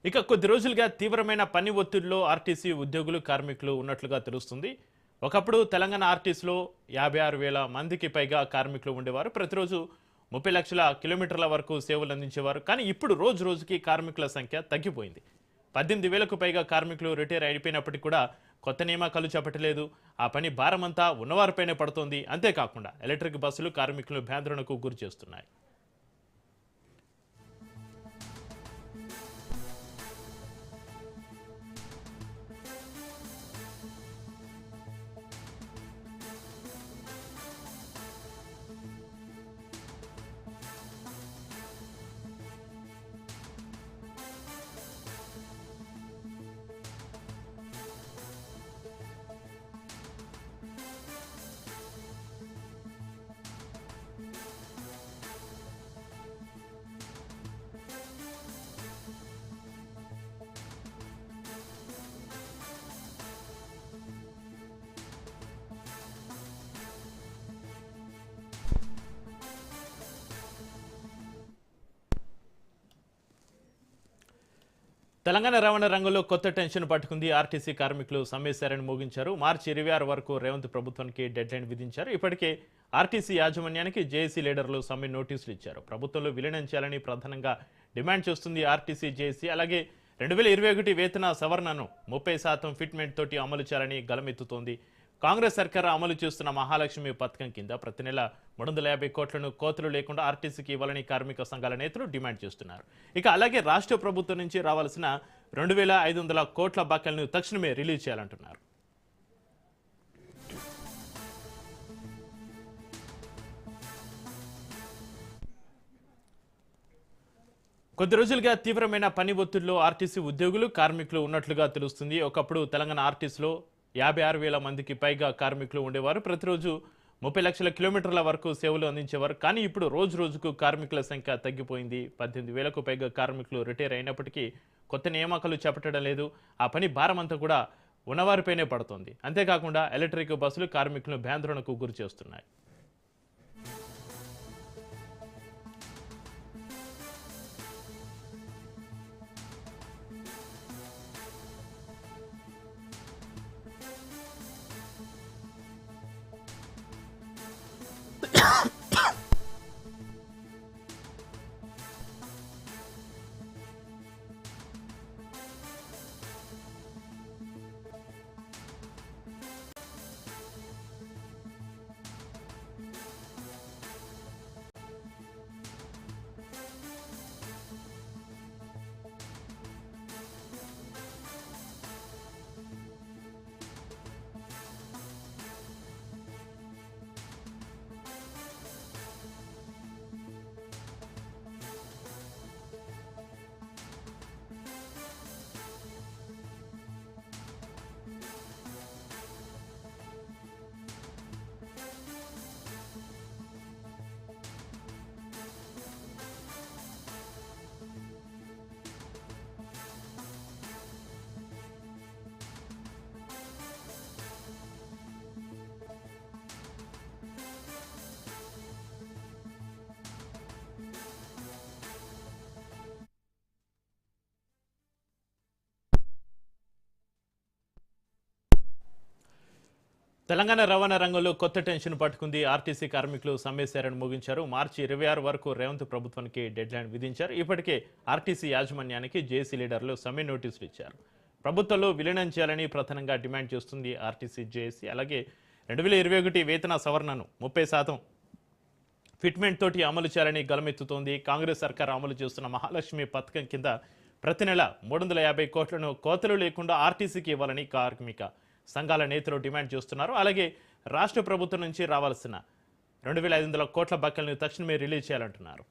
ఇక కొద్ది రోజులుగా తీవ్రమైన పని ఒత్తిడిలో ఆర్టీసీ ఉద్యోగులు కార్మికులు ఉన్నట్లుగా తెలుస్తుంది. ఒకప్పుడు తెలంగాణ ఆర్టీసీలో 56,000 మందికి పైగా కార్మికులు ఉండేవారు. ప్రతిరోజు 30 లక్షల కిలోమీటర్ల వరకు సేవలు అందించేవారు. కానీ ఇప్పుడు రోజు రోజుకి కార్మికుల సంఖ్య తగ్గిపోయింది. 18,000కు పైగా కార్మికులు రిటైర్ అయిపోయినప్పటికీ కూడా కొత్త నియామకాలు చేపట్టలేదు. ఆ పని భారమంతా ఉన్నవారిపైనే పడుతోంది. అంతేకాకుండా ఎలక్ట్రిక్ బస్సులు కార్మికులను భ్యాందోళనకు గురి చేస్తున్నాయి. తెలంగాణ రవాణా రంగంలో కొత్త టెన్షన్ పట్టుకుంది. ఆర్టీసీ కార్మికులు సమ్మె ముగించారు. మార్చి 26 వరకు రేవంత్ ప్రభుత్వానికి డెడ్లైన్ విధించారు. ఇప్పటికే ఆర్టీసీ యాజమాన్యానికి జేఏసీ లీడర్లు సమ్మె నోటీసులు ఇచ్చారు. ప్రభుత్వంలో విలీనం చేయాలని ప్రధానంగా డిమాండ్ చేస్తుంది ఆర్టీసీ జేఏసీ. అలాగే 2021 వేతన సవరణను 30% ఫిట్మెంట్ తోటి అమలు చేయాలని గలమెత్తుతోంది. కాంగ్రెస్ సర్కార్ అమలు చేస్తున్న మహాలక్ష్మి పథకం కింద ప్రతి నెల 350 కోట్లను కోతలు లేకుండా ఆర్టీసీకి ఇవ్వాలని కార్మిక సంఘాల నేతలు డిమాండ్ చేస్తున్నారు. ఇక అలాగే రాష్ట్ర ప్రభుత్వం నుంచి రావాల్సిన 2,500 కోట్ల బకాయిలను తక్షణమే రిలీజ్ చేయాలంటున్నారు. కొద్ది రోజులుగా తీవ్రమైన పని ఒత్తిడిలో ఆర్టీసీ ఉద్యోగులు కార్మికులు ఉన్నట్లుగా తెలుస్తుంది. ఒకప్పుడు తెలంగాణ ఆర్టీసీలో 56,000 మందికి పైగా కార్మికులు ఉండేవారు. ప్రతిరోజు 30 లక్షల కిలోమీటర్ల వరకు సేవలు అందించేవారు. కానీ ఇప్పుడు రోజు రోజుకు కార్మికుల సంఖ్య తగ్గిపోయింది. 18,000కు పైగా కార్మికులు రిటైర్ అయినప్పటికీ కొత్త నియామకాలు చేపట్టడం లేదు. ఆ పని భారం అంతా కూడా ఉన్నవారిపైనే పడుతోంది. అంతేకాకుండా ఎలక్ట్రిక్ బస్సులు కార్మికులను భ్యాందోళనకు గురి చేస్తున్నాయి. తెలంగాణ రవాణా రంగంలో కొత్త టెన్షన్ పట్టుకుంది. ఆర్టీసీ కార్మికులు సమ్మె ముగించారు. మార్చి 26 వరకు రేవంత్ ప్రభుత్వానికి డెడ్లైన్ విధించారు. ఇప్పటికే ఆర్టీసీ యాజమాన్యానికి జేఏసీ లీడర్లు సమ్మె నోటీసులు ఇచ్చారు. ప్రభుత్వంలో విలీనం చేయాలని ప్రధానంగా డిమాండ్ చేస్తుంది ఆర్టీసీ జేఏసీ. అలాగే 2021 వేతన సవరణను 30% ఫిట్మెంట్ తోటి అమలు చేయాలని గలమెత్తుతోంది. కాంగ్రెస్ సర్కార్ అమలు చేస్తున్న మహాలక్ష్మి పథకం కింద ప్రతి నెల 350 కోట్లను కోతలు లేకుండా ఆర్టీసీకి ఇవ్వాలని కార్మిక సంఘాల నేతలు డిమాండ్ చేస్తున్నారు. అలాగే రాష్ట్ర ప్రభుత్వం నుంచి రావాల్సిన 2,500 కోట్ల బకాయిలను తక్షణమే రిలీజ్ చేయాలంటున్నారు.